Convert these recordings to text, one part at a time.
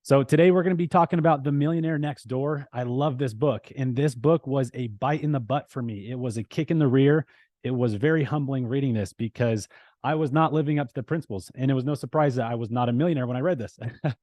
So today we're going to be talking about The Millionaire Next Door. I love this book, and this book was a bite in the butt for me. It was a kick in the rear. It was very humbling reading this because I was not living up to the principles, and it was no surprise that I was not a millionaire when I read this.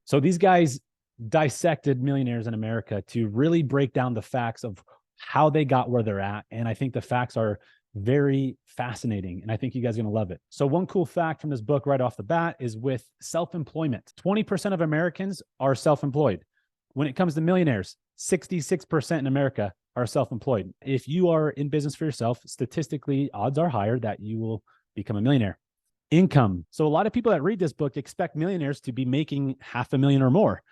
So these guys dissected millionaires in America to really break down the facts of how they got where they're at, and I think the facts are very fascinating, and I think you guys are going to love it. So one cool fact from this book right off the bat is with self-employment. 20% of Americans are self-employed. When it comes to millionaires, 66% in America are self-employed. If you are in business for yourself, statistically, odds are higher that you will become a millionaire. Income. So a lot of people that read this book expect millionaires to be making $500,000 or more.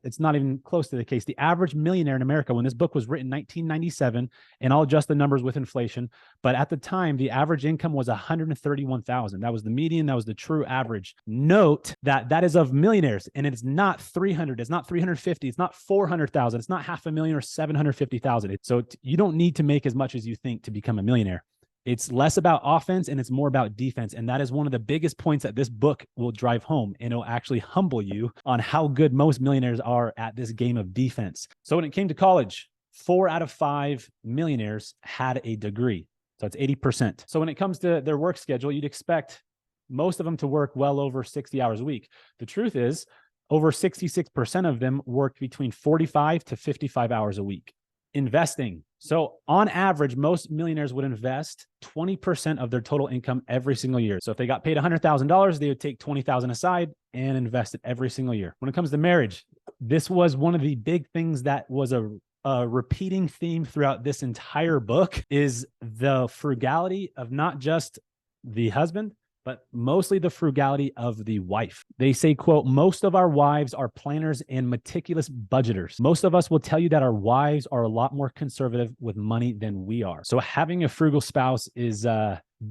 It's not even close to the case. The average millionaire in America, when this book was written in 1997, and I'll adjust the numbers with inflation, but at the time, the average income was $131,000. That was the median. That was the true average. Note that that is of millionaires, and it's not 300. It's not 350. It's not 400,000. It's not $500,000 or 750,000. So you don't need to make as much as you think to become a millionaire. It's less about offense and it's more about defense. And that is one of the biggest points that this book will drive home. And it'll actually humble you on how good most millionaires are at this game of defense. So when it came to college, 4 out of 5 millionaires had a degree. So it's 80%. So when it comes to their work schedule, you'd expect most of them to work well over 60 hours a week. The truth is, over 66% of them worked between 45 to 55 hours a week. Investing. So on average, most millionaires would invest 20% of their total income every single year. So if they got paid $100,000, they would take $20,000 aside and invest it every single year. When it comes to marriage, this was one of the big things that was a repeating theme throughout this entire book is the frugality of not just the husband, but mostly the frugality of the wife. They say, quote, most of our wives are planners and meticulous budgeters. Most of us will tell you that our wives are a lot more conservative with money than we are. So having a frugal spouse is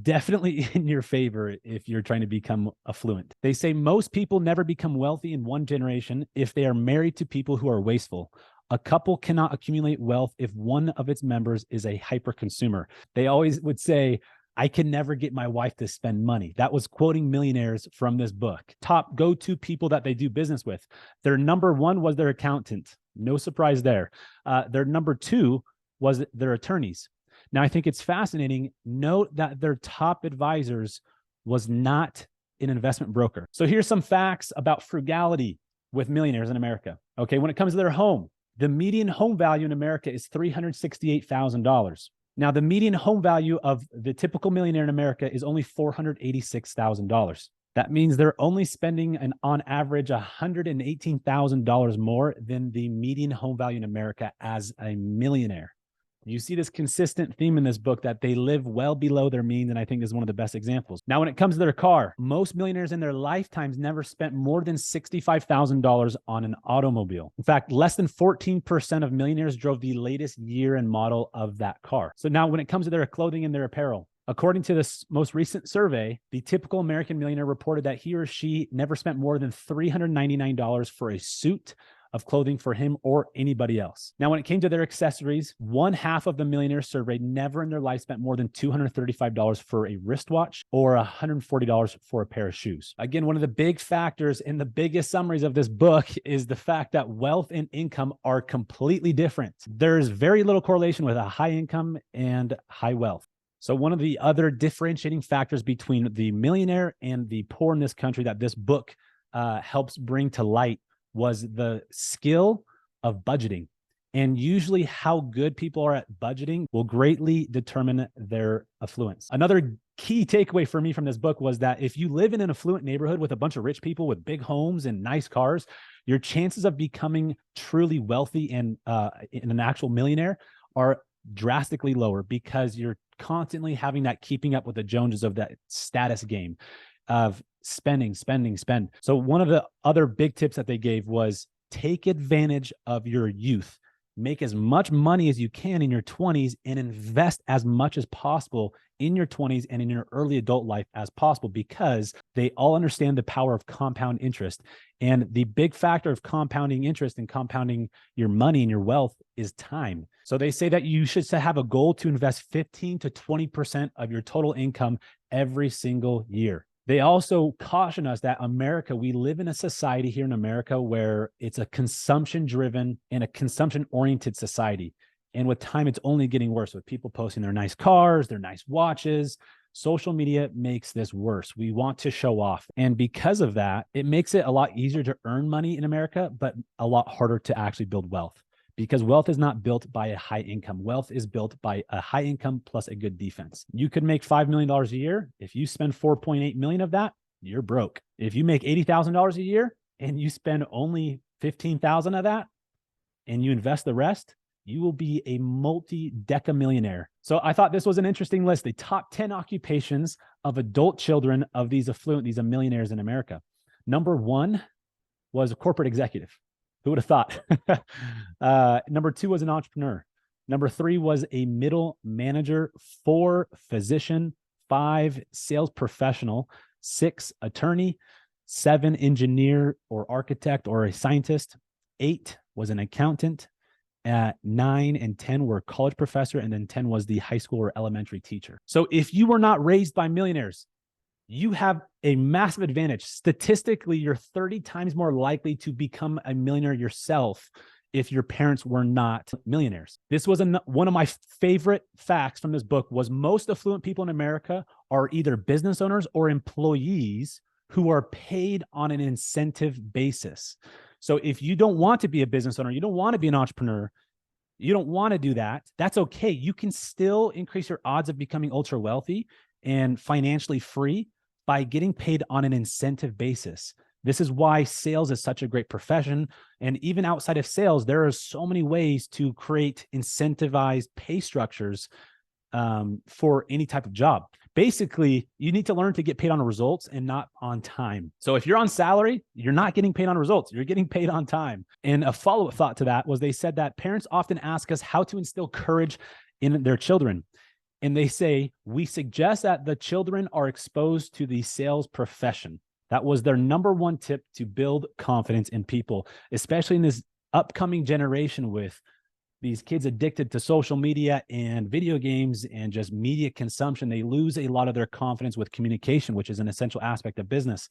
definitely in your favor if you're trying to become affluent. They say most people never become wealthy in one generation if they are married to people who are wasteful. A couple cannot accumulate wealth if one of its members is a hyper consumer. They always would say, I can never get my wife to spend money. That was quoting millionaires from this book. Top go-to people that they do business with. Their number one was their accountant. No surprise there. Their number two was their attorneys. Now, I think it's fascinating. Note that their top advisors was not an investment broker. So here's some facts about frugality with millionaires in America. Okay, when it comes to their home, the median home value in America is $368,000. Now, the median home value of the typical millionaire in America is only $486,000. That means they're only spending on average $118,000 more than the median home value in America as a millionaire. You see this consistent theme in this book that they live well below their means, and I think this is one of the best examples. Now, when it comes to their car, most millionaires in their lifetimes never spent more than $65,000 on an automobile. In fact, less than 14% of millionaires drove the latest year and model of that car. So now when it comes to their clothing and their apparel, according to this most recent survey, the typical American millionaire reported that he or she never spent more than $399 for a suit of clothing for him or anybody else. Now, when it came to their accessories, 1/2 of the millionaires surveyed never in their life spent more than $235 for a wristwatch or $140 for a pair of shoes. Again, one of the big factors in the biggest summaries of this book is the fact that wealth and income are completely different. There's very little correlation with a high income and high wealth. So one of the other differentiating factors between the millionaire and the poor in this country that this book helps bring to light was the skill of budgeting. And usually how good people are at budgeting will greatly determine their affluence. Another key takeaway for me from this book was that if you live in an affluent neighborhood with a bunch of rich people with big homes and nice cars, your chances of becoming truly wealthy and an actual millionaire are drastically lower because you're constantly having that keeping up with the Joneses of that status game of spend. So one of the other big tips that they gave was take advantage of your youth. Make as much money as you can in your 20s and invest as much as possible in your 20s and in your early adult life as possible, because they all understand the power of compound interest. And the big factor of compounding interest and compounding your money and your wealth is time. So they say that you should have a goal to invest 15 to 20% of your total income every single year. They also caution us that America, we live in a society here in America where it's a consumption driven and a consumption oriented society. And with time, it's only getting worse with people posting their nice cars, their nice watches. Social media makes this worse. We want to show off. And because of that, it makes it a lot easier to earn money in America, but a lot harder to actually build wealth, because wealth is not built by a high income. Wealth is built by a high income plus a good defense. You could make $5 million a year. If you spend 4.8 million of that, you're broke. If you make $80,000 a year and you spend only 15,000 of that and you invest the rest, you will be a multi-deca millionaire. So I thought this was an interesting list. The top 10 occupations of adult children of these affluent, these millionaires in America. Number 1 was a corporate executive. Who would have thought? Number 2 was an entrepreneur. Number 3 was a middle manager. 4, physician. 5, sales professional. 6, attorney. 7, engineer or architect or a scientist. 8 was an accountant. 9 and 10 were college professor, and then 10 was the high school or elementary teacher. So if you were not raised by millionaires, you have a massive advantage. Statistically, you're 30 times more likely to become a millionaire yourself if your parents were not millionaires. This was one of my favorite facts from this book was most affluent people in America are either business owners or employees who are paid on an incentive basis. So if you don't want to be a business owner, you don't want to be an entrepreneur, you don't want to do that, that's okay. You can still increase your odds of becoming ultra wealthy and financially free by getting paid on an incentive basis. This is why sales is such a great profession. And even outside of sales, there are so many ways to create incentivized pay structures for any type of job. Basically, you need to learn to get paid on results and not on time. So if you're on salary, you're not getting paid on results. You're getting paid on time. And a follow-up thought to that was they said that parents often ask us how to instill courage in their children. And they say, we suggest that the children are exposed to the sales profession. That was their number 1 tip to build confidence in people, especially in this upcoming generation with these kids addicted to social media and video games and just media consumption. They lose a lot of their confidence with communication, which is an essential aspect of business.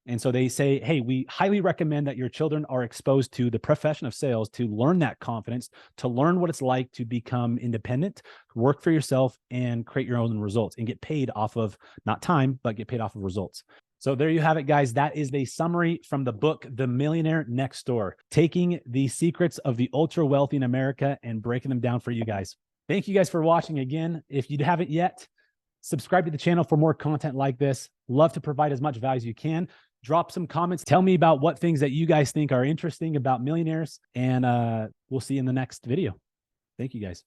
And so they say, hey, we highly recommend that your children are exposed to the profession of sales to learn that confidence, to learn what it's like to become independent, work for yourself, and create your own results and get paid off of not time, but get paid off of results. So there you have it, guys. That is the summary from the book, The Millionaire Next Door, taking the secrets of the ultra wealthy in America and breaking them down for you guys. Thank you guys for watching. Again, if you haven't yet, subscribe to the channel for more content like this. Love to provide as much value as you can. Drop some comments. Tell me about what things that you guys think are interesting about millionaires, and we'll see you in the next video. Thank you, guys.